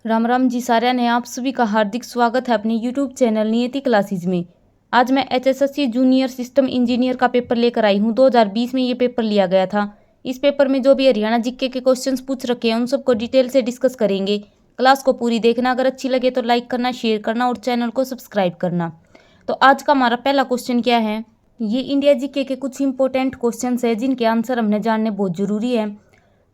राम राम जी साਰਿਆਂ ने आप सभी का हार्दिक स्वागत है अपने यूट्यूब चैनल नियति क्लासेज में। आज मैं एचएसएससी जूनियर सिस्टम इंजीनियर का पेपर लेकर आई हूँ। 2020 में ये पेपर लिया गया था। इस पेपर में जो भी हरियाणा जीके के क्वेश्चंस पूछ रखे हैं उन सबको डिटेल से डिस्कस करेंगे। क्लास को पूरी देखना, अगर अच्छी लगे तो लाइक करना, शेयर करना और चैनल को सब्सक्राइब करना। तो आज का हमारा पहला क्वेश्चन क्या है, ये इंडिया जीके के कुछ इंपॉर्टेंट क्वेश्चन है जिनके आंसर हमने जानने बहुत जरूरी है।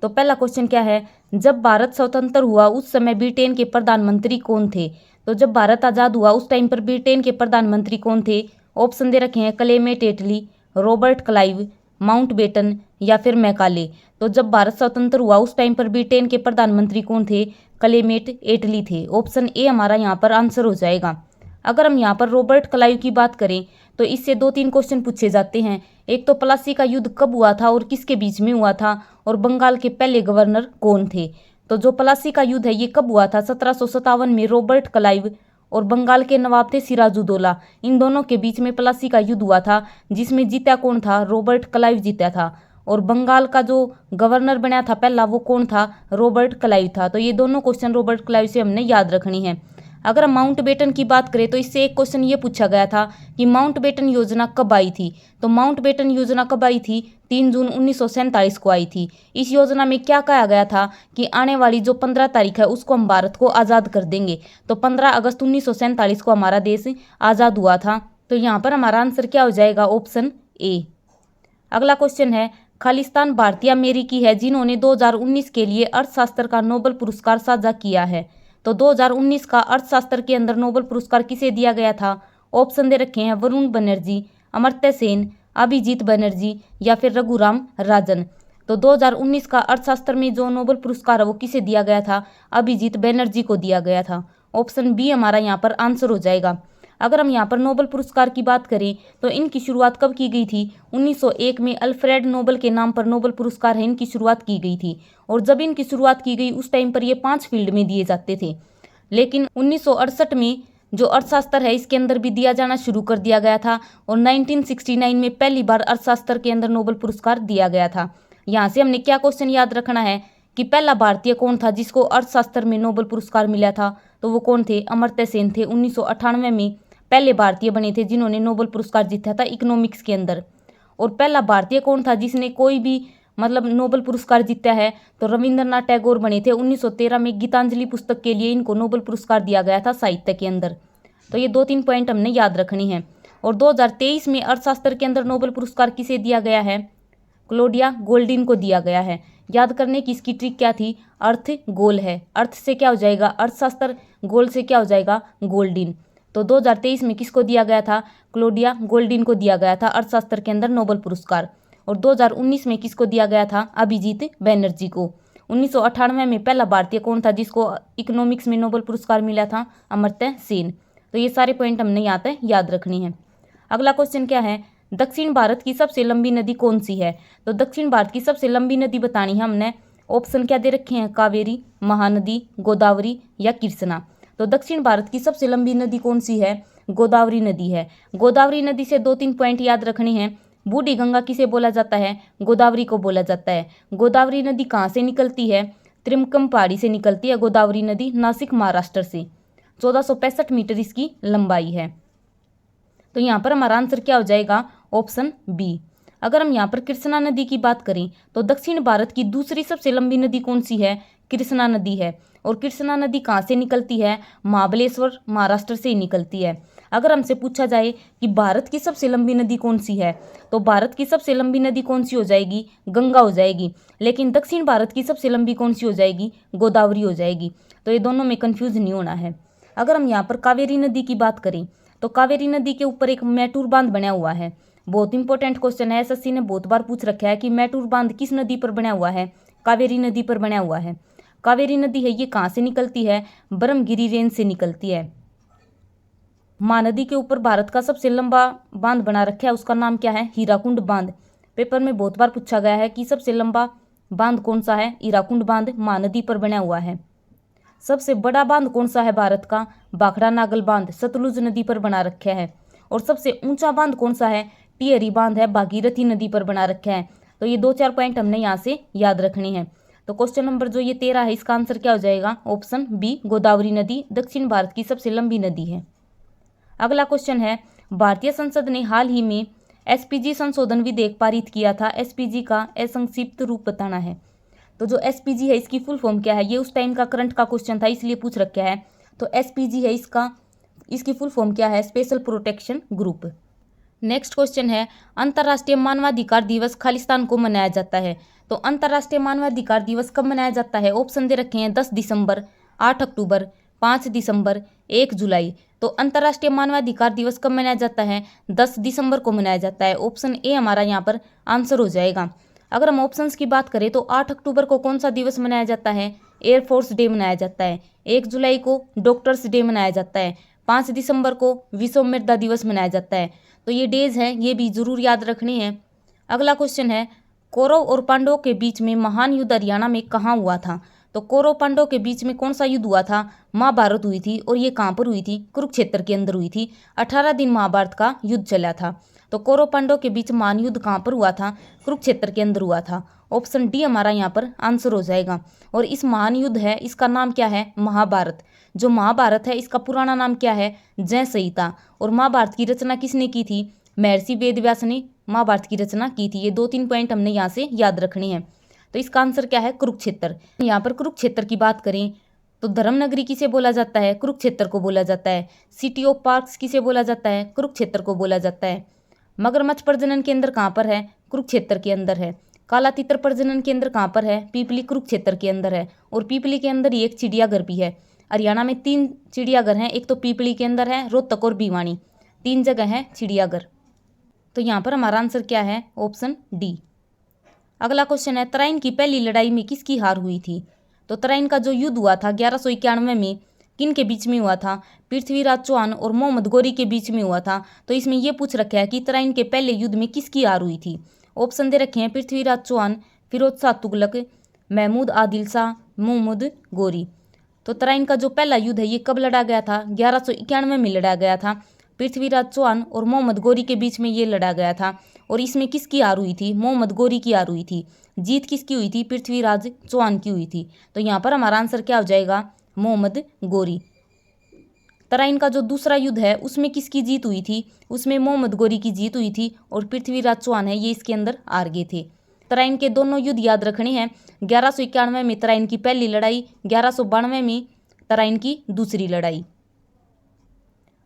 तो पहला क्वेश्चन क्या है, जब भारत स्वतंत्र हुआ उस समय ब्रिटेन के प्रधानमंत्री कौन थे। तो जब भारत आज़ाद हुआ उस टाइम पर ब्रिटेन के प्रधानमंत्री कौन थे। ऑप्शन दे रखे हैं क्लेमेट एटली, रॉबर्ट क्लाइव, माउंटबेटन या फिर मैकाले। तो जब भारत स्वतंत्र हुआ उस टाइम पर ब्रिटेन के प्रधानमंत्री कौन थे, क्लेमेट एटली थे। ऑप्शन ए हमारा यहाँ पर आंसर हो जाएगा। अगर हम यहाँ पर रॉबर्ट क्लाइव की बात करें तो इससे 2-3 क्वेश्चन पूछे जाते हैं। एक तो प्लासी का युद्ध कब हुआ था और किसके बीच में हुआ था, और बंगाल के पहले गवर्नर कौन थे। तो जो प्लासी का युद्ध है ये कब हुआ था, 1757 में रॉबर्ट क्लाइव और बंगाल के नवाब थे सिराजुद्दौला, इन दोनों के बीच में प्लासी का युद्ध हुआ था, जिसमें जीता कौन था, रॉबर्ट क्लाइव जीता था। और बंगाल का जो गवर्नर बना था पहला वो कौन था, रॉबर्ट क्लाइव था। तो ये दोनों क्वेश्चन रॉबर्ट क्लाइव से हमने याद रखनी है। अगर हम माउंटबेटन की बात करें तो इससे एक क्वेश्चन ये पूछा गया था कि माउंटबेटन योजना कब आई थी। तो माउंटबेटन योजना कब आई थी, 3 जून 1947 को आई थी। इस योजना में क्या कहा गया था कि आने वाली जो 15 तारीख है उसको हम भारत को आज़ाद कर देंगे। तो 15 अगस्त 1947 को हमारा देश आज़ाद हुआ था। तो यहाँ पर हमारा आंसर क्या हो जाएगा, ऑप्शन ए। अगला क्वेश्चन है, खालिस्तान भारतीय अमेरिकी है जिन्होंने 2019 के लिए अर्थशास्त्र का नोबेल पुरस्कार साझा किया है। तो 2019 का अर्थशास्त्र के अंदर नोबेल पुरस्कार किसे दिया गया था। ऑप्शन दे रखे हैं वरुण बनर्जी, अमर्त्य सेन, अभिजीत बनर्जी या फिर रघुराम राजन। तो 2019 का अर्थशास्त्र में जो नोबेल पुरस्कार है वो किसे दिया गया था, अभिजीत बनर्जी को दिया गया था। ऑप्शन बी हमारा यहाँ पर आंसर हो जाएगा। अगर हम यहाँ पर नोबेल पुरस्कार की बात करें तो इनकी शुरुआत कब की गई थी, 1901 में अल्फ्रेड नोबेल के नाम पर नोबेल पुरस्कार है इनकी शुरुआत की गई थी। और जब इनकी शुरुआत की गई उस टाइम पर ये 5 फील्ड में दिए जाते थे, लेकिन 1968 में जो अर्थशास्त्र है इसके अंदर भी दिया जाना शुरू कर दिया गया था। और 1969 में पहली बार अर्थशास्त्र के अंदर नोबेल पुरस्कार दिया गया था। यहाँ से हमने क्या क्वेश्चन याद रखना है कि पहला भारतीय कौन था जिसको अर्थशास्त्र में नोबेल पुरस्कार मिला था। तो वो कौन थे, अमर्त्य सेन थे। 1998 में पहले भारतीय बने थे जिन्होंने नोबेल पुरस्कार जीता था इकोनॉमिक्स के अंदर। और पहला भारतीय कौन था जिसने कोई भी नोबेल पुरस्कार जीता है, तो रविंद्रनाथ टैगोर बने थे। 1913 में गीतांजलि पुस्तक के लिए इनको नोबेल पुरस्कार दिया गया था साहित्य के अंदर। तो ये 2-3 पॉइंट हमने याद रखनी है। और 2023 में अर्थशास्त्र के अंदर नोबेल पुरस्कार किसे दिया गया है, क्लौडिया गोल्डिन को दिया गया है। याद करने की इसकी ट्रिक क्या थी, अर्थ गोल है, अर्थ से क्या हो जाएगा अर्थशास्त्र, गोल से क्या हो जाएगा गोल्डिन। तो 2023 में किसको दिया गया था, क्लौडिया गोल्डिन को दिया गया था अर्थशास्त्र के अंदर नोबेल पुरस्कार। और 2019 में किसको दिया गया था, अभिजीत बनर्जी को। 1998 में पहला भारतीय कौन था जिसको इकोनॉमिक्स में नोबेल पुरस्कार मिला था, अमर्त्य सेन। तो ये सारे पॉइंट हमने यहाँ पे याद रखनी है। अगला क्वेश्चन क्या है, दक्षिण भारत की सबसे लंबी नदी कौन सी है। तो दक्षिण भारत की सबसे लंबी नदी बतानी है हमने। ऑप्शन क्या दे रखे हैं, कावेरी, महानदी, गोदावरी या कृष्णा। तो दक्षिण भारत की सबसे लंबी नदी कौन सी है, गोदावरी नदी है। गोदावरी नदी से 2-3 पॉइंट याद रखने हैं। बूढ़ी गंगा किसे बोला जाता है, गोदावरी को बोला जाता है। गोदावरी नदी कहाँ से निकलती है, त्रिमकम पहाड़ी से निकलती है गोदावरी नदी, नासिक महाराष्ट्र से। 1465 मीटर इसकी लंबाई है। तो यहाँ पर हमारा आंसर क्या हो जाएगा, ऑप्शन बी। अगर हम यहाँ पर कृष्णा नदी की बात करें तो दक्षिण भारत की दूसरी सबसे लंबी नदी कौन सी है, कृष्णा नदी है। और कृष्णा नदी कहाँ से निकलती है, महाबलेश्वर महाराष्ट्र से ही निकलती है। अगर हमसे पूछा जाए कि भारत की सबसे लंबी नदी कौन सी है, तो भारत की सबसे लंबी नदी कौन सी हो जाएगी, गंगा हो जाएगी। लेकिन दक्षिण भारत की सबसे लंबी कौन सी हो जाएगी, गोदावरी हो जाएगी। तो ये दोनों में कन्फ्यूज नहीं होना है। अगर हम यहाँ पर कावेरी नदी की बात करें तो कावेरी नदी के ऊपर एक मैटूर बांध बना हुआ है। बहुत इंपॉर्टेंट क्वेश्चन है, एसएससी ने बहुत बार पूछ रखा है कि मैटूर बांध किस नदी पर बना हुआ है, कावेरी नदी पर बना हुआ है। कावेरी नदी है ये कहाँ से निकलती है, ब्रह्मगिरी रेंज से निकलती है। महानदी के ऊपर भारत का सबसे लंबा बांध बना रखा है, उसका नाम क्या है, हीराकुंड बांध। पेपर में बहुत बार पूछा गया है कि सबसे लंबा बांध कौन सा है, हीराकुंड बांध महानदी पर बना हुआ है। सबसे बड़ा बांध कौन सा है भारत का, भाखड़ा नागल बांध सतलुज नदी पर बना रखा है। और सबसे ऊंचा बांध कौन सा है, टिहरी बांध है, भागीरथी नदी पर बना रखा है। तो ये 2-4 पॉइंट हमने यहाँ से याद रखनी है। तो क्वेश्चन नंबर जो ये 13 है इसका आंसर क्या हो जाएगा? ऑप्शन बी, गोदावरी नदी दक्षिण भारत की सबसे लंबी नदी है। अगला क्वेश्चन है, भारतीय संसद ने हाल ही में एसपीजी संशोधन विधेयक पारित किया था। एसपीजी का संक्षिप्त रूप बताना है। तो जो एसपीजी है इसकी फुल फॉर्म क्या है? ये उस टाइम का करंट का क्वेश्चन था इसलिए पूछ रखा है। तो एसपीजी है इसकी फुल फॉर्म क्या है? Special protection group. Next question है, अंतर्राष्ट्रीय मानवाधिकार दिवस खालिस्तान को मनाया जाता है। तो अंतर्राष्ट्रीय मानवाधिकार दिवस कब मनाया जाता है? ऑप्शन दे रखे हैं 10 दिसंबर, 8 अक्टूबर, 5 दिसंबर, 1 जुलाई। तो अंतर्राष्ट्रीय मानवाधिकार दिवस कब मनाया जाता है? 10 दिसंबर को मनाया जाता है। ऑप्शन ए हमारा यहाँ पर आंसर हो जाएगा। अगर हम ऑप्शंस की बात करें तो 8 अक्टूबर को कौन सा दिवस मनाया जाता है? एयरफोर्स डे मनाया जाता है। 1 जुलाई को डॉक्टर्स डे मनाया जाता है। 5 दिसंबर को विश्व मृदा दिवस मनाया जाता है। तो ये डेज हैं, ये भी जरूर याद रखने हैं। अगला क्वेश्चन है, कौरव और पांडवों के बीच में महान युद्ध हरियाणा में कहाँ हुआ था? तो कौरव पांडवों के बीच में कौन सा युद्ध हुआ था? महाभारत हुई थी। और ये कहाँ पर हुई थी? कुरुक्षेत्र के अंदर हुई थी। 18 दिन महाभारत का युद्ध चला था। तो कौरव पांडवों के बीच महान युद्ध कहाँ पर हुआ था? कुरुक्षेत्र के अंदर हुआ था। ऑप्शन डी हमारा यहाँ पर आंसर हो जाएगा। और इस महान युद्ध है इसका नाम क्या है? महाभारत। जो महाभारत है इसका पुराना नाम क्या है? जय संहिता। और महाभारत की रचना किसने की थी? महर्षि वेदव्यास ने महाभारत की रचना की थी। ये 2-3 पॉइंट हमने यहाँ से याद रखने हैं। तो इसका आंसर क्या है? कुरुक्षेत्र। यहाँ पर कुरुक्षेत्र की बात करें तो धर्मनगरी किसे बोला जाता है? कुरुक्षेत्र को बोला जाता है। सिटी ऑफ पार्क्स किसे बोला जाता है? कुरुक्षेत्र को बोला जाता है। मगरमच्छ प्रजनन केंद्र कहाँ पर है? कुरुक्षेत्र के अंदर है। काला तीतर प्रजनन केंद्र कहाँ पर है? पीपली कुरुक्षेत्र के अंदर है। और पीपली के अंदर ही एक चिड़ियाघर भी है। हरियाणा में 3 चिड़ियाघर हैं, एक तो पीपली के अंदर है, रोहतक और भिवानी, 3 जगह है चिड़ियाघर। तो यहाँ पर हमारा आंसर क्या है? Option D. अगला क्वेश्चन है, तराइन की पहली लड़ाई में किसकी हार हुई थी? तो तराइन का जो युद्ध हुआ था 1191 में किन के बीच में हुआ था? पृथ्वीराज चौहान और मोहम्मद गोरी के बीच में हुआ था। तो इसमें यह पूछ रखा है कि तराइन के पहले युद्ध में किसकी हार हुई थी? ऑप्शन दे रखे हैं पृथ्वीराज चौहान, फिरोज शाह तुगलक, महमूद आदिल शाह, मोहम्मद गोरी। तो तराइन का जो पहला युद्ध है ये कब लड़ा गया था? 1191 में लड़ा गया था। पृथ्वीराज चौहान और मोहम्मद गोरी के बीच में ये लड़ा गया था। और इसमें किसकी हार हुई थी? मोहम्मद गोरी की हार हुई थी। जीत किसकी हुई थी? पृथ्वीराज चौहान की हुई थी। तो यहाँ पर हमारा आंसर क्या हो जाएगा? मोहम्मद गोरी। तराइन का जो दूसरा युद्ध है उसमें किसकी जीत हुई थी? उसमें मोहम्मद गोरी की जीत हुई थी। और पृथ्वीराज चौहान है ये इसके अंदर हार गए थे। तराइन के दोनों युद्ध याद रखने हैं। 1191 में तराइन की पहली लड़ाई, 1192 में तराइन की दूसरी लड़ाई।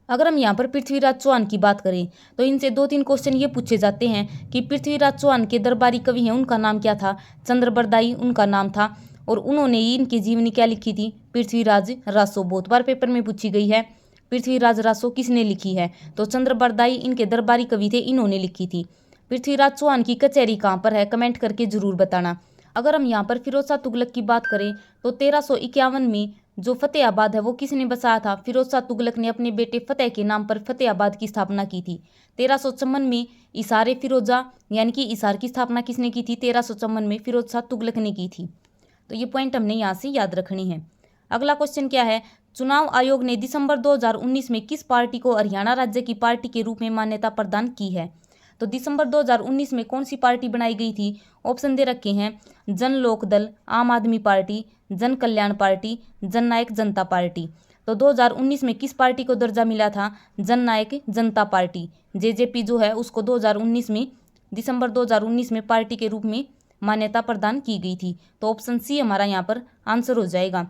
अगर हम यहाँ पर पृथ्वीराज चौहान की बात करें तो इनसे 2-3 क्वेश्चन ये पूछे जाते हैं कि पृथ्वीराज चौहान के दरबारी कवि हैं उनका नाम क्या था? चंद्रबरदाई उनका नाम था। और उन्होंने इनकी जीवनी क्या लिखी थी? पृथ्वीराज रासो। बहुत बार पेपर में पूछी गई है। पृथ्वीराज रासो किसने लिखी है? तो चंद्रबरदाई इनके दरबारी कवि थे, इन्होंने लिखी थी। पृथ्वीराज चौहान की कचहरी कहाँ पर है? कमेंट करके जरूर बताना। अगर हम यहाँ पर फिरोज शाह तुगलक की बात करें तो 1351 में जो फतेहाबाद है वो किसने बसाया था? फिरोज शाह तुगलक ने अपने बेटे फतेह के नाम पर फतेहाबाद की स्थापना की थी। 1354 में इसारे फिरोजा यानी कि इसार की स्थापना किसने की थी? 1354 में फिरोज शाह तुगलक ने की थी। तो ये पॉइंट हमने यहाँ से याद रखनी है। अगला क्वेश्चन क्या है? चुनाव आयोग ने दिसंबर 2019 में किस पार्टी को हरियाणा राज्य की पार्टी के रूप में मान्यता प्रदान की है? तो दिसंबर 2019 में कौन सी पार्टी बनाई गई थी? ऑप्शन दे रखे हैं जन लोक दल, आम आदमी पार्टी, जन कल्याण पार्टी, जन नायक जनता पार्टी। तो 2019 में किस पार्टी को दर्जा मिला था? जन नायक जनता पार्टी। जेजेपी जो है उसको 2019 में दिसंबर 2019 में पार्टी के रूप में मान्यता प्रदान की गई थी। तो ऑप्शन सी हमारा यहाँ पर आंसर हो जाएगा।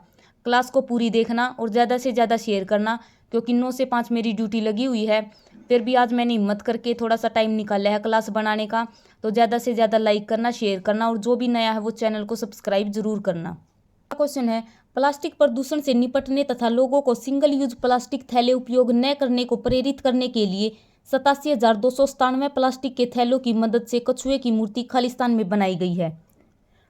क्लास को पूरी देखना और ज़्यादा से ज़्यादा शेयर करना, क्योंकि 9 से 5 मेरी ड्यूटी लगी हुई है। फिर भी आज मैंने हिम्मत करके थोड़ा सा टाइम निकाला है क्लास बनाने का। तो ज़्यादा से ज़्यादा लाइक करना, शेयर करना और जो भी नया है वो चैनल को सब्सक्राइब जरूर करना। क्वेश्चन है, प्लास्टिक प्रदूषण से निपटने तथा लोगों को सिंगल यूज प्लास्टिक थैले उपयोग न करने को प्रेरित करने के लिए 87,297 प्लास्टिक के थैलों की मदद से कछुए की मूर्ति खालिस्तान में बनाई गई है।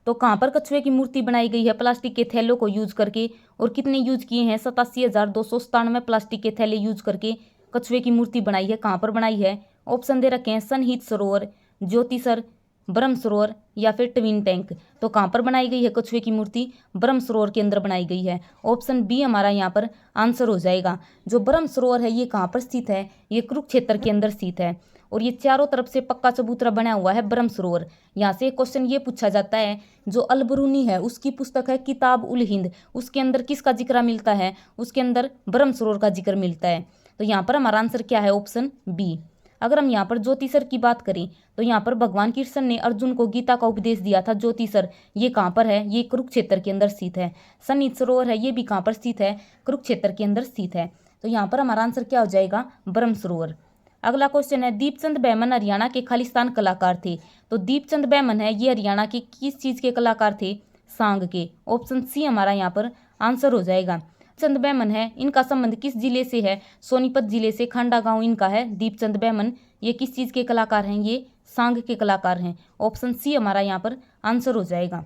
तो कहाँ पर कछुए की मूर्ति बनाई गई है प्लास्टिक के थैलों को यूज करके? और कितने यूज किए हैं? 87,297 प्लास्टिक के थैले यूज करके कछुए की मूर्ति बनाई है। कहाँ पर बनाई है? ऑप्शन दे रखे हैं सनहित सरोवर, ज्योतिसर, ब्रह्म सरोवर या फिर ट्विन टैंक। तो कहाँ पर बनाई गई है कछुए की मूर्ति? ब्रह्म सरोवर के अंदर बनाई गई है। ऑप्शन बी हमारा यहाँ पर आंसर हो जाएगा। जो ब्रह्म सरोवर है ये कहाँ पर स्थित है? ये कुरुक्षेत्र के अंदर स्थित है। और ये चारों तरफ से पक्का चबूतरा बना हुआ है ब्रह्म सरोवर। यहाँ से एक क्वेश्चन ये पूछा जाता है, जो अलबरूनी है उसकी पुस्तक है किताब उल हिंद, उसके अंदर किसका जिक्र मिलता है? उसके अंदर ब्रह्म सरोवर का जिक्र मिलता है। तो यहाँ पर हमारा आंसर क्या है? Option B. अगर हम यहाँ पर ज्योतिषर की बात करें तो यहाँ पर भगवान कृष्ण ने अर्जुन को गीता का उपदेश दिया था। ज्योतिषर ये कहाँ पर है? ये कुरुक्षेत्र के अंदर स्थित है। सन्निहित सरोवर है, ये भी कहाँ पर स्थित है? कुरुक्षेत्र के अंदर स्थित है। तो यहाँ पर हमारा आंसर क्या हो जाएगा? ब्रह्म सरोवर। अगला क्वेश्चन है, दीपचंद बैमन हरियाणा के खालिस्तान कलाकार थे। तो दीपचंद बैमन है ये हरियाणा के किस चीज़ के कलाकार थे? सांग के। ऑप्शन सी हमारा यहाँ पर आंसर हो जाएगा। दीपचंद बैमन है, इनका संबंध किस जिले से है? सोनीपत जिले से, खांडा गांव इनका है। दीपचंद बैमन ये किस चीज़ के कलाकार हैं? ये सांग के कलाकार हैं। ऑप्शन सी हमारा यहाँ पर आंसर हो जाएगा।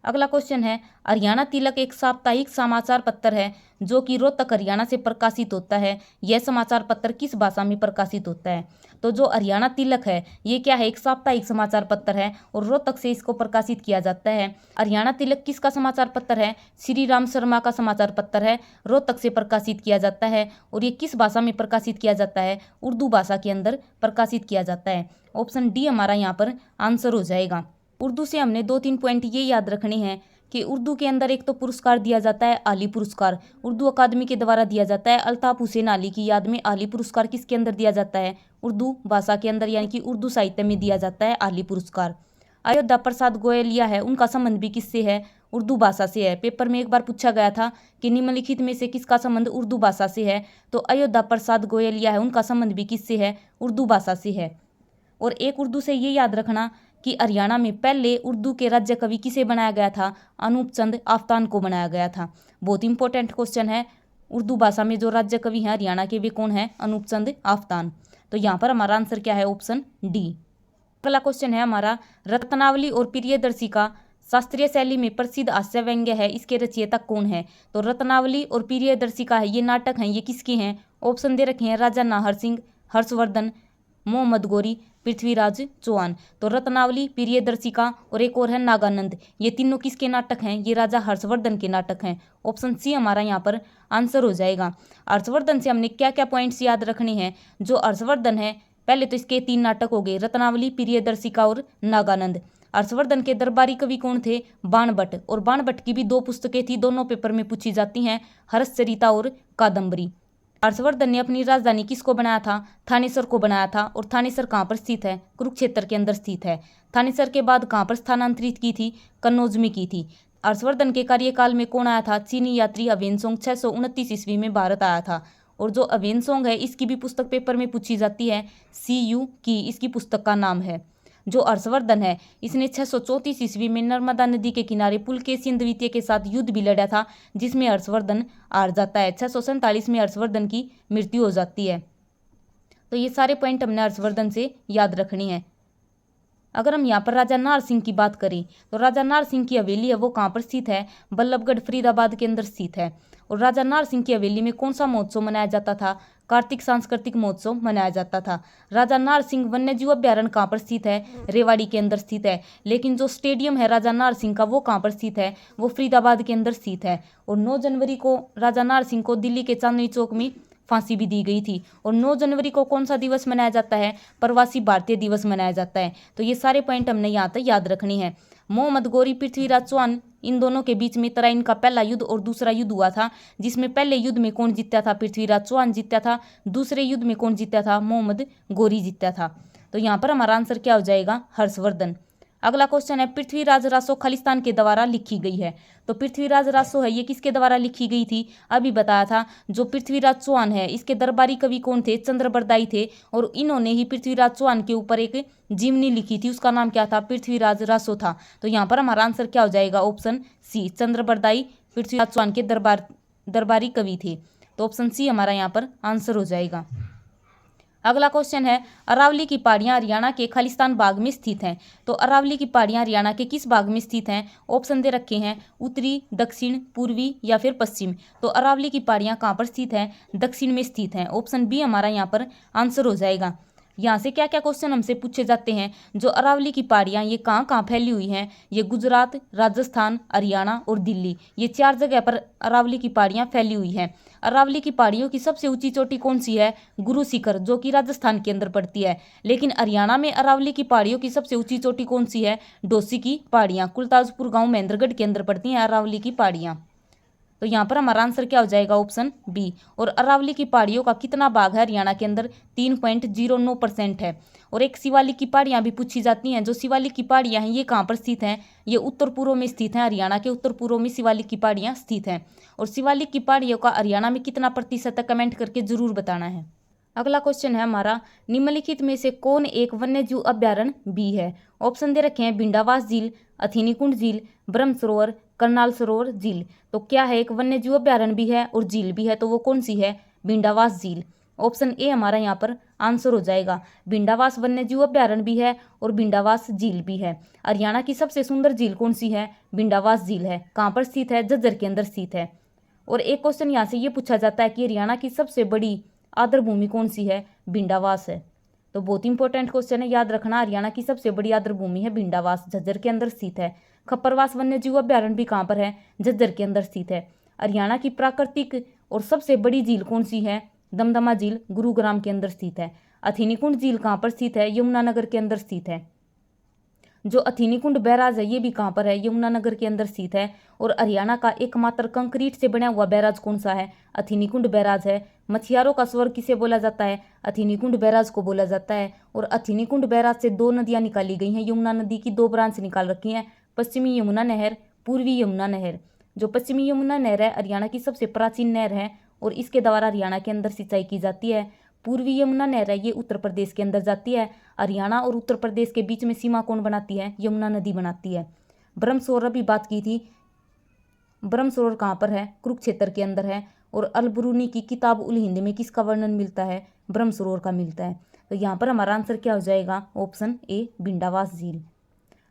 अगला क्वेश्चन है, हरियाणा तिलक एक साप्ताहिक समाचार पत्र है जो कि रोहतक हरियाणा से प्रकाशित होता है। यह समाचार पत्र किस भाषा में प्रकाशित होता है? तो जो हरियाणा तिलक है ये क्या है? एक साप्ताहिक समाचार पत्र है और रोहतक से इसको प्रकाशित किया जाता है। हरियाणा तिलक किसका समाचार पत्र है? श्री राम शर्मा का समाचार पत्र है, रोहतक से प्रकाशित किया जाता है। और ये किस भाषा में प्रकाशित किया जाता है? उर्दू भाषा के अंदर प्रकाशित किया जाता है। ऑप्शन डी हमारा यहाँ पर आंसर हो जाएगा। उर्दू से हमने 2-3 पॉइंट ये याद रखने हैं कि उर्दू के अंदर एक तो पुरस्कार दिया जाता है आली पुरस्कार, उर्दू अकादमी के द्वारा दिया जाता है। अल्ताफ हुसैन अली की याद में आली पुरस्कार किसके अंदर दिया जाता है? उर्दू भाषा के अंदर, यानी कि उर्दू साहित्य में दिया जाता है आली पुरस्कार। अयोध्या प्रसाद गोयलिया है, उनका संबंध भी किससे है? उर्दू भाषा से है। पेपर में एक बार पूछा गया था कि निम्नलिखित में से किसका संबंध उर्दू भाषा से है? तो अयोध्या प्रसाद गोयलिया है, उनका संबंध भी किससे है? उर्दू भाषा से है। और एक उर्दू से ये याद रखना कि हरियाणा में पहले उर्दू के राज्य कवि किसे बनाया गया था? अनूप चंद आफ्तान को बनाया गया था। बहुत इंपॉर्टेंट क्वेश्चन है। उर्दू भाषा में जो राज्य कवि हैं हरियाणा के वे कौन है? अनूप चंद आफ्तान। तो यहाँ पर हमारा आंसर क्या है? Option D. अगला क्वेश्चन है हमारा, रत्नावली और प्रियदर्शिका शास्त्रीय शैली में प्रसिद्ध हास्य व्यंग्य है, इसके रचयिता कौन है? तो रत्नावली और प्रियदर्शिका है ये नाटक हैं, ये किसके हैं? ऑप्शन दे रखे हैं, राजा नाहर सिंह, हर्षवर्धन, मोहम्मद गौरी, पृथ्वीराज चौहान। तो रत्नावली, प्रियदर्शिका और एक और है नागानंद, ये तीनों किसके नाटक हैं? ये राजा हर्षवर्धन के नाटक हैं। ऑप्शन सी हमारा यहाँ पर आंसर हो जाएगा। हर्षवर्धन से हमने क्या क्या पॉइंट्स याद रखने हैं? जो हर्षवर्धन है, पहले तो इसके 3 नाटक हो गए, रत्नावली, प्रियदर्शिका और नागानंद। हर्षवर्धन के दरबारी कवि कौन थे? बाणभट्ट। और बाणभट्ट की भी 2 पुस्तकें थी, दोनों पेपर में पूछी जाती हैं, हर्षचरिता और कादम्बरी। हर्षवर्धन ने अपनी राजधानी किसको बनाया था? थानेसर को बनाया था। और थानेसर कहाँ पर स्थित है? कुरुक्षेत्र के अंदर स्थित है। थानेसर के बाद कहाँ पर स्थानांतरित की थी? कन्नौज में की थी। हर्षवर्धन के कार्यकाल में कौन आया था? चीनी यात्री ह्वेनसांग 629 ईस्वी में भारत आया था। और जो ह्वेनसांग है इसकी भी पुस्तक पेपर में पूछी जाती है, CU की इसकी पुस्तक का नाम है। जो हर्षवर्धन है इसने 634 ईस्वी में नर्मदा नदी के किनारे पुलकेशिन द्वितीय के साथ युद्ध भी लड़ा था, जिसमें हर्षवर्धन हार जाता है। 647 में हर्षवर्धन की मृत्यु हो जाती है। तो ये सारे पॉइंट हमने हर्षवर्धन से याद रखनी है। अगर हम यहाँ पर राजा नाहर सिंह की बात करें तो राजा नाहर सिंह की हवेली है वो कहाँ पर स्थित है? बल्लभगढ़ फरीदाबाद के अंदर स्थित है। और राजा नाहर सिंह की हवेली में कौन सा महोत्सव मनाया जाता था? कार्तिक सांस्कृतिक महोत्सव मनाया जाता था। राजा नाहर सिंह वन्य जीव अभ्यारण्य कहाँ पर स्थित है? रेवाड़ी के अंदर स्थित है। लेकिन जो स्टेडियम है राजा नाहर सिंह का वो कहाँ पर स्थित है? वो फरीदाबाद के अंदर स्थित है। और 9 जनवरी को राजा नाहर सिंह को दिल्ली के चांदनी चौक में फांसी भी दी गई थी। और 9 जनवरी को कौन सा दिवस मनाया जाता है? प्रवासी भारतीय दिवस मनाया जाता है। तो ये सारे पॉइंट हमने यहाँ तक याद रखनी है। मोहम्मद गौरी, पृथ्वीराज चौहान, इन दोनों के बीच में तराइन का पहला युद्ध और दूसरा युद्ध हुआ था, जिसमें पहले युद्ध में कौन जीता था? पृथ्वीराज चौहान जीता था। दूसरे युद्ध में कौन जीता था? मोहम्मद गौरी जीता था। तो यहाँ पर हमारा आंसर क्या हो जाएगा? हर्षवर्धन। अगला क्वेश्चन है, पृथ्वीराज रासो खालिस्तान के द्वारा लिखी गई है। तो पृथ्वीराज रासो है ये किसके द्वारा लिखी गई थी? अभी बताया था। जो पृथ्वीराज चौहान है इसके दरबारी कवि कौन थे? चंद्रबरदाई थे। और इन्होंने ही पृथ्वीराज चौहान के ऊपर एक जीवनी लिखी थी, उसका नाम क्या था? पृथ्वीराज रासो था। तो यहाँ पर हमारा आंसर क्या हो जाएगा? ऑप्शन सी, चंद्रबरदाई पृथ्वीराज चौहान के दरबारी कवि थे। तो ऑप्शन सी हमारा यहाँ पर आंसर हो जाएगा। अगला क्वेश्चन है, अरावली की पहाड़ियाँ हरियाणा के खालिस्तान भाग में स्थित हैं। तो अरावली की पहाड़ियाँ हरियाणा के किस भाग में स्थित हैं? ऑप्शन दे रखे हैं, उत्तरी, दक्षिण, पूर्वी या फिर पश्चिम। तो अरावली की पहाड़ियाँ कहाँ पर स्थित हैं? दक्षिण में स्थित हैं। ऑप्शन बी हमारा यहाँ पर आंसर हो जाएगा। यहाँ से क्या क्या क्वेश्चन हमसे पूछे जाते हैं। जो अरावली की पहाड़ियाँ ये कहाँ कहाँ फैली हुई हैं, ये गुजरात, राजस्थान, हरियाणा और दिल्ली, ये 4 जगह पर अरावली की पहाड़ियाँ फैली हुई हैं। अरावली की पहाड़ियों की सबसे ऊंची चोटी कौन सी है, गुरु शिखर, जो कि राजस्थान के अंदर पड़ती है। लेकिन हरियाणा में अरावली की पहाड़ियों की सबसे ऊंची चोटी कौन सी है, डोसी की पहाड़ियाँ, कुलताजपुर गाँव महेंद्रगढ़ के अंदर पड़ती हैं अरावली की पहाड़ियाँ। तो यहाँ पर हमारा आंसर क्या हो जाएगा, ऑप्शन बी। और अरावली की पहाड़ियों का कितना भाग है हरियाणा के अंदर, 3.09% है। और एक शिवालिक की पहाड़ियाँ भी पूछी जाती हैं। जो शिवालिक की पहाड़ियाँ हैं ये कहाँ पर स्थित हैं, ये उत्तर पूर्व में स्थित हैं, हरियाणा के उत्तर पूर्व में शिवालिक की पहाड़ियाँ स्थित हैं। और शिवालिक की पहाड़ियों का हरियाणा में कितना प्रतिशत है, कमेंट करके जरूर बताना है। अगला क्वेश्चन है हमारा, निम्नलिखित में से कौन एक वन्यजीव अभ्यारण्य बी है। ऑप्शन दे रखे हैं बिंडावास झील, अथिनीकुंड झील, ब्रह्म सरोवर, करनाल सरोवर झील। तो क्या है, एक वन्यजीव अभ्यारण्य भी है और झील भी है, तो वो कौन सी है, बिंडावास झील। ऑप्शन ए हमारा यहाँ पर आंसर हो जाएगा। बिंडावास वन्यजीव अभ्यारण्य भी है और बिंडावास झील भी है। हरियाणा की सबसे सुंदर झील कौन सी है, बिंडावास झील है। कहाँ पर स्थित है, झज्जर के अंदर स्थित है। और एक क्वेश्चन यहाँ से ये पूछा जाता है कि हरियाणा की सबसे बड़ी आर्द्र भूमि कौन सी है, बिंडावास है। तो बहुत इंपॉर्टेंट क्वेश्चन है, याद रखना। हरियाणा की सबसे बड़ी आर्द्र भूमि है बिंडावास, झज्जर के अंदर स्थित है। खप्परवास वन्यजीव अभ्यारण्य भी कहाँ पर है, झज्जर के अंदर स्थित है। हरियाणा की प्राकृतिक और सबसे बड़ी झील कौन सी है, दमदमा झील, गुरुग्राम के अंदर स्थित है। अथिनीकुंड झील कहाँ पर स्थित है, यमुनानगर के अंदर स्थित है। जो अथिनीकुंड बैराज है ये भी कहाँ पर है, यमुनानगर के अंदर स्थित है। और हरियाणा का एकमात्र कंक्रीट से बना हुआ बैराज कौन सा है, अथिनीकुंड बैराज है। मछियारों का स्वर्ग किसे बोला जाता है, अथिनीकुंड बैराज को बोला जाता है। और अथिनीकुंड बैराज से 2 नदियां निकाली गई हैं, यमुना नदी की 2 ब्रांच निकाल रखी हैं, पश्चिमी यमुना नहर, पूर्वी यमुना नहर। जो पश्चिमी यमुना नहर है हरियाणा की सबसे प्राचीन नहर है और इसके द्वारा हरियाणा के अंदर सिंचाई की जाती है। पूर्वी यमुना नहर है ये उत्तर प्रदेश के अंदर जाती है। हरियाणा और उत्तर प्रदेश के बीच में सीमा कौन बनाती है, यमुना नदी बनाती है। ब्रह्म सरोवर भी बात की थी, ब्रह्म सरोवर कहाँ पर है, कुरुक्षेत्र के अंदर है। और अलबरूनी की किताब उल हिंद में किसका वर्णन मिलता है, ब्रह्म सरोवर का मिलता है। तो यहाँ पर हमारा आंसर क्या हो जाएगा, ऑप्शन ए, बिंडावास झील।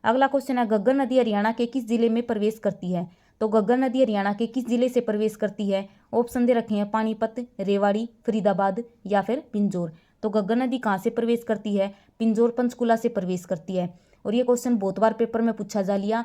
अगला क्वेश्चन है, घग्गर नदी हरियाणा के किस जिले में प्रवेश करती है। तो घग्गर नदी हरियाणा के किस जिले से प्रवेश करती है। ऑप्शन दे रखे हैं पानीपत, रेवाड़ी, फरीदाबाद या फिर पिंजौर। तो घग्गर नदी कहाँ से प्रवेश करती है, पिंजौर पंचकुला से प्रवेश करती है। और ये क्वेश्चन बहुत बार पेपर में पूछा जा लिया,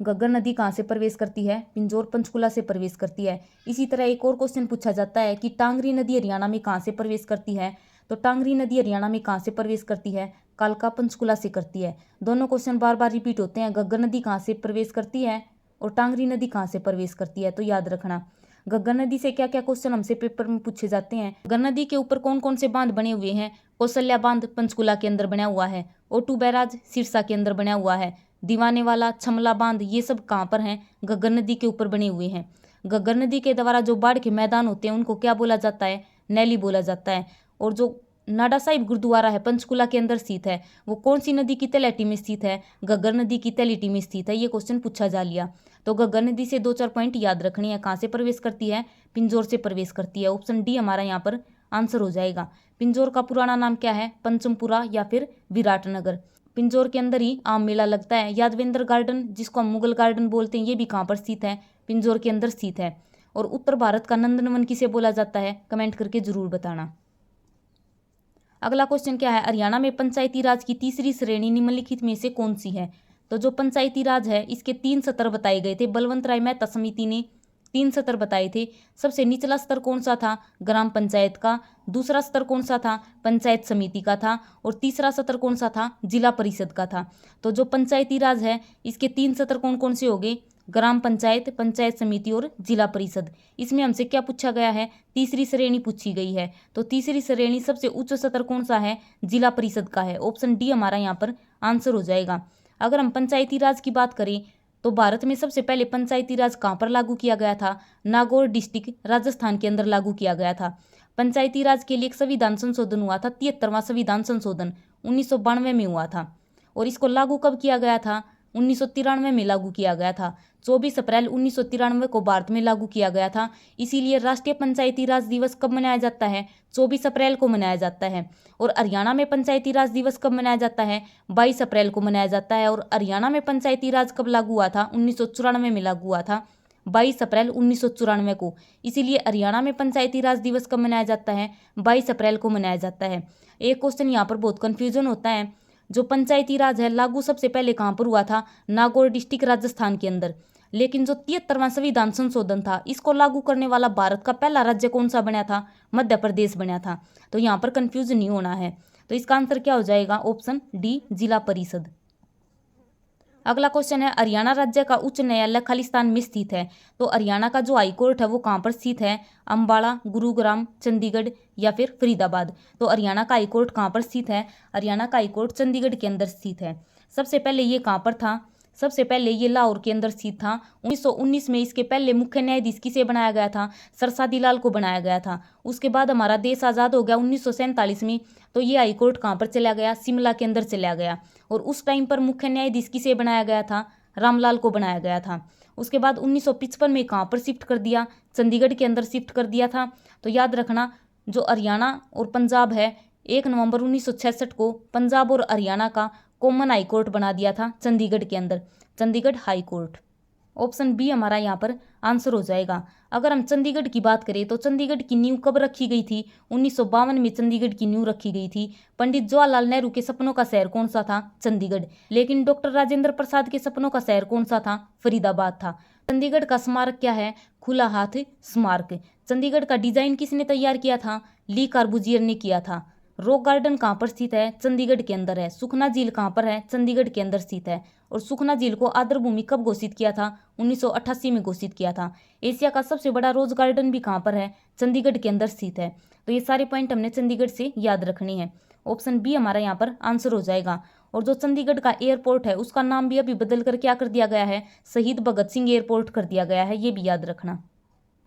घग्गर नदी कहाँ से प्रवेश करती है, पिंजौर पंचकुला से प्रवेश करती है। इसी तरह एक और क्वेश्चन पूछा जाता है कि टांगरी नदी हरियाणा में कहाँ से प्रवेश करती है। तो टांगरी नदी हरियाणा में कहाँ से प्रवेश करती है, कालका पंचकुला से करती है। दोनों क्वेश्चन बार बार रिपीट होते हैं, घग्गर नदी कहाँ से प्रवेश करती है और टांगरी नदी कहाँ से प्रवेश करती है। तो याद रखना, घग्गर नदी से क्या क्या क्वेश्चन हमसे पेपर में पूछे जाते हैं। घग्गर नदी के ऊपर कौन कौन से बांध बने हुए हैं, कौशल्या बांध पंचकुला के अंदर बना हुआ है, ओटू बैराज सिरसा के अंदर बना हुआ है, दीवाने वाला, छमला बांध, ये सब कहाँ पर हैं, घग्गर नदी के ऊपर बने हुए हैं। घग्गर नदी के द्वारा जो बाढ़ के मैदान होते हैं उनको क्या बोला जाता है, नैली बोला जाता है। और जो नाडा साहिब गुरुद्वारा है पंचकुला के अंदर स्थित है, वो कौन सी नदी की तलहटी में स्थित है, घग्गर नदी की तलहटी में स्थित है। ये क्वेश्चन पूछा जा लिया। तो घग्गर नदी से 2-4 पॉइंट याद रखने हैं। कहाँ से प्रवेश करती है, पिंजौर से प्रवेश करती है। ऑप्शन डी हमारा यहाँ पर आंसर हो जाएगा। पिंजौर का पुराना नाम क्या है, पंचमपुरा या फिर विराटनगर। पिंजौर के अंदर ही आम मेला लगता है। यादवेंद्र गार्डन जिसको हम मुगल गार्डन बोलते हैं, ये भी कहाँ पर स्थित है, पिंजौर के अंदर स्थित है। और उत्तर भारत का नंदनवन किसे बोला जाता है, कमेंट करके जरूर बताना। अगला क्वेश्चन क्या है, हरियाणा में पंचायती राज की तीसरी श्रेणी निम्नलिखित में से कौन सी है। तो जो पंचायती राज है इसके 3 स्तर बताए गए थे, बलवंत राय मेहता समिति ने 3 स्तर बताए थे। सबसे निचला स्तर कौन सा था, ग्राम पंचायत का। दूसरा स्तर कौन सा था, पंचायत समिति का था। और तीसरा स्तर कौन सा था, जिला परिषद का था। तो जो पंचायती राज है इसके 3 स्तर कौन कौन से हो गए, ग्राम पंचायत, पंचायत समिति और जिला परिषद। इसमें हमसे क्या पूछा गया है, तीसरी श्रेणी पूछी गई है। तो तीसरी श्रेणी सबसे उच्च स्तर कौन सा है, जिला परिषद का है। ऑप्शन डी हमारा यहाँ पर आंसर हो जाएगा। अगर हम पंचायती राज की बात करें तो भारत में सबसे पहले पंचायती राज कहाँ पर लागू किया गया था, नागौर डिस्ट्रिक्ट राजस्थान के अंदर लागू किया गया था। पंचायती राज के लिए एक संविधान संशोधन हुआ था, 73वां संविधान संशोधन 1992 में हुआ था। और इसको लागू कब किया गया था, 1993 में लागू किया गया था। 24 अप्रैल 1993 को भारत में लागू किया गया था। इसीलिए राष्ट्रीय पंचायती राज दिवस कब मनाया जाता है, 24 अप्रैल को मनाया जाता है। और हरियाणा में पंचायती राज दिवस कब मनाया जाता है, 22 अप्रैल को मनाया जाता है। और हरियाणा में पंचायती राज कब लागू हुआ था, 1994 में लागू हुआ था, 22 अप्रैल 1994 को। इसीलिए हरियाणा में पंचायती राज दिवस कब मनाया जाता है? 22 अप्रैल को मनाया जाता है। एक क्वेश्चन यहाँ पर बहुत कन्फ्यूजन होता है, जो पंचायती राज है लागू सबसे पहले कहाँ पर हुआ था? नागौर डिस्ट्रिक्ट राजस्थान के अंदर। लेकिन जो 73वां संविधान संशोधन था, इसको लागू करने वाला भारत का पहला राज्य कौन सा बना था? मध्य प्रदेश बना था। तो यहाँ पर कंफ्यूजन नहीं होना है। तो इसका आंसर क्या हो जाएगा? ऑप्शन डी, जिला परिषद। अगला क्वेश्चन है, हरियाणा राज्य का उच्च न्यायालय खालिस्तान में स्थित है। तो हरियाणा का जो हाई कोर्ट है वो कहाँ पर स्थित है? अंबाला, गुरुग्राम, चंडीगढ़ या फिर फरीदाबाद। तो हरियाणा का हाई कोर्ट कहाँ पर स्थित है? हरियाणा का हाई कोर्ट चंडीगढ़ के अंदर स्थित है। सबसे पहले ये कहाँ पर था? सबसे पहले ये लाहौर के अंदर स्थित था। 1919 में इसके पहले मुख्य न्यायाधीश किसे बनाया गया था? सरसादी लाल को बनाया गया था। उसके बाद हमारा देश आज़ाद हो गया 1947 में, तो ये हाई कोर्ट कहाँ पर चला गया? शिमला के अंदर चला गया। और उस टाइम पर मुख्य न्यायाधीश किसे बनाया गया था? रामलाल को बनाया गया था। उसके बाद 1955 में कहाँ पर शिफ्ट कर दिया? चंडीगढ़ के अंदर शिफ्ट कर दिया था। तो याद रखना, जो हरियाणा और पंजाब है, 1 नवंबर 1966 को पंजाब और हरियाणा का कॉमन हाई कोर्ट बना दिया था चंडीगढ़ के अंदर, Chandigarh high court. Option B हमारा यहाँ पर आंसर हो जाएगा। अगर हम चंडीगढ़ की बात करें तो चंडीगढ़ की नींव कब रखी गई थी? 1952 में चंडीगढ़ की नींव रखी गई थी। पंडित जवाहरलाल नेहरू के सपनों का शहर कौन सा था? चंडीगढ़। लेकिन डॉक्टर राजेंद्र प्रसाद के सपनों का शहर कौन सा था? फरीदाबाद था। चंडीगढ़ का स्मारक क्या है? खुला हाथ स्मारक। चंडीगढ़ का डिजाइन किसने तैयार किया था? ली कार्बूजियर ने किया था। रॉक गार्डन कहाँ पर स्थित है? चंडीगढ़ के अंदर है। सुखना झील कहाँ पर है? चंडीगढ़ के अंदर स्थित है। और सुखना झील को आर्द्र भूमि कब घोषित किया था? 1988 में घोषित किया था। एशिया का सबसे बड़ा रोज गार्डन भी कहाँ पर है? चंडीगढ़ के अंदर स्थित है। तो ये सारे पॉइंट हमने चंडीगढ़ से याद रखने हैं। ऑप्शन बी हमारा यहाँ पर आंसर हो जाएगा। और जो चंडीगढ़ का एयरपोर्ट है उसका नाम भी अभी बदल कर क्या कर दिया गया है? शहीद भगत सिंह एयरपोर्ट कर दिया गया है, ये भी याद रखना।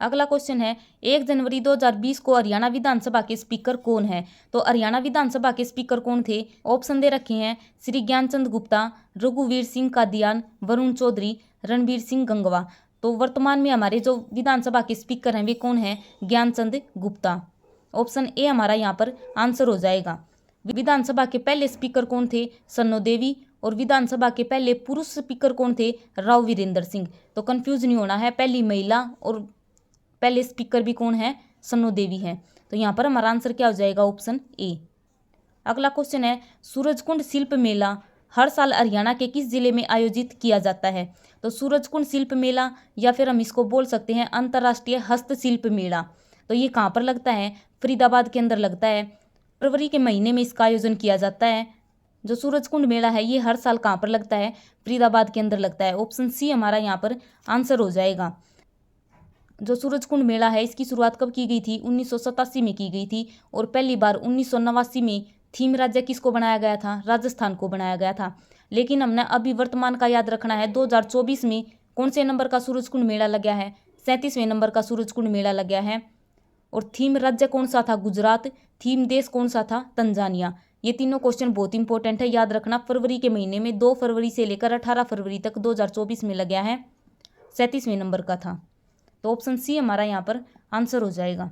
अगला क्वेश्चन है, 1 जनवरी 2020 को हरियाणा विधानसभा के स्पीकर कौन है? तो हरियाणा विधानसभा के स्पीकर कौन थे? ऑप्शन दे रखे हैं, श्री ज्ञानचंद गुप्ता, रघुवीर सिंह कादियान, वरुण चौधरी, रणबीर सिंह गंगवा। तो वर्तमान में हमारे जो विधानसभा के स्पीकर हैं वे कौन है? ज्ञानचंद गुप्ता। ऑप्शन ए हमारा यहाँ पर आंसर हो जाएगा। विधानसभा के पहले स्पीकर कौन थे? सन्नो देवी। और विधानसभा के पहले पुरुष स्पीकर कौन थे? राव वीरेंद्र सिंह। तो कंफ्यूज नहीं होना है, पहली महिला और पहले स्पीकर भी कौन है? सन्नो देवी है। तो यहाँ पर हमारा आंसर क्या हो जाएगा? Option A. अगला क्वेश्चन है, सूरजकुंड शिल्प मेला हर साल हरियाणा के किस जिले में आयोजित किया जाता है? तो सूरजकुंड शिल्प मेला, या फिर हम इसको बोल सकते हैं अंतर्राष्ट्रीय हस्तशिल्प मेला, तो ये कहाँ पर लगता है? फरीदाबाद के अंदर लगता है। फरवरी के महीने में इसका आयोजन किया जाता है। जो सूरजकुंड मेला है ये हर साल कहाँ पर लगता है? फरीदाबाद के अंदर लगता है। ऑप्शन सी हमारा यहाँ पर आंसर हो जाएगा। जो सूरजकुंड मेला है इसकी शुरुआत कब की गई थी? 1987 में की गई थी। और पहली बार 1989 में थीम राज्य किसको बनाया गया था? राजस्थान को बनाया गया था। लेकिन हमने अभी वर्तमान का याद रखना है। 2024 में कौन से नंबर का सूरजकुंड मेला लगा है? 37वें नंबर का सूरजकुंड मेला लगा है। और थीम राज्य कौन सा था? गुजरात। थीम देश कौन सा था? तंजानिया। ये तीनों क्वेश्चन बहुत इंपॉर्टेंट है, याद रखना। फरवरी के महीने में 2 फरवरी से लेकर 18 फरवरी तक 2024 में लगा है, 37वें नंबर का था। तो ऑप्शन सी हमारा यहाँ पर आंसर हो जाएगा।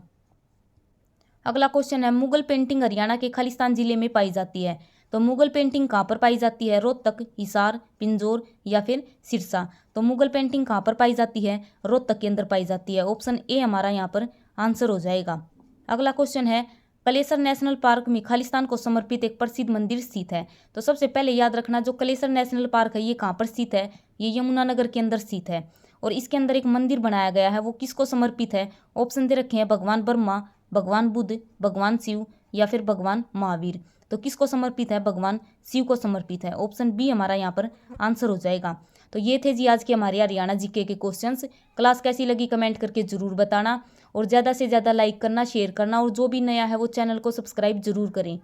अगला क्वेश्चन है, मुगल पेंटिंग हरियाणा के खालिस्तान जिले में पाई जाती है। तो मुगल पेंटिंग कहाँ पर पाई जाती है? रोहतक, हिसार, पिंजौर या फिर सिरसा। तो मुगल पेंटिंग कहाँ पर पाई जाती है? रोहतक के अंदर पाई जाती है। ऑप्शन ए हमारा यहाँ पर आंसर हो जाएगा। अगला क्वेश्चन है, कलेसर नेशनल पार्क में खालिस्तान को समर्पित एक प्रसिद्ध मंदिर स्थित है। तो सबसे पहले याद रखना, जो कलेसर नेशनल पार्क है ये कहाँ पर स्थित है? ये यमुनानगर के अंदर स्थित है। और इसके अंदर एक मंदिर बनाया गया है, वो किसको समर्पित है? ऑप्शन दे रखे हैं, भगवान ब्रह्मा, भगवान बुद्ध, भगवान शिव या फिर भगवान महावीर। तो किसको समर्पित है? भगवान शिव को समर्पित है। ऑप्शन बी हमारा यहाँ पर आंसर हो जाएगा। तो ये थे जी आज के हमारे हरियाणा जीके के क्वेश्चंस। क्लास कैसी लगी कमेंट करके ज़रूर बताना, और ज़्यादा से ज़्यादा लाइक करना, शेयर करना, और जो भी नया है वो चैनल को सब्सक्राइब जरूर करें।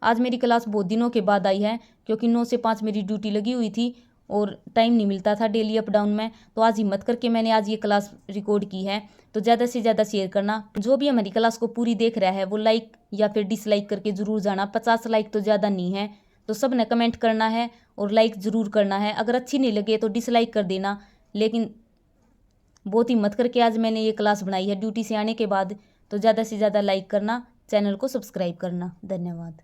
आज मेरी क्लास बहुत दिनों के बाद आई है, क्योंकि 9 से 5 मेरी ड्यूटी लगी हुई थी और टाइम नहीं मिलता था डेली अप डाउन में। तो आज हिम्मत करके मैंने आज ये क्लास रिकॉर्ड की है। तो ज़्यादा से ज़्यादा शेयर करना। जो भी हमारी क्लास को पूरी देख रहा है वो लाइक या फिर डिसलाइक करके ज़रूर जाना। 50 लाइक तो ज़्यादा नहीं है, तो सब ने कमेंट करना है और लाइक ज़रूर करना है। अगर अच्छी नहीं लगे तो डिसलाइक कर देना। लेकिन बहुत हिम्मत करके आज मैंने ये क्लास बनाई है ड्यूटी से आने के बाद। तो ज़्यादा से ज़्यादा लाइक करना, चैनल को सब्सक्राइब करना। धन्यवाद।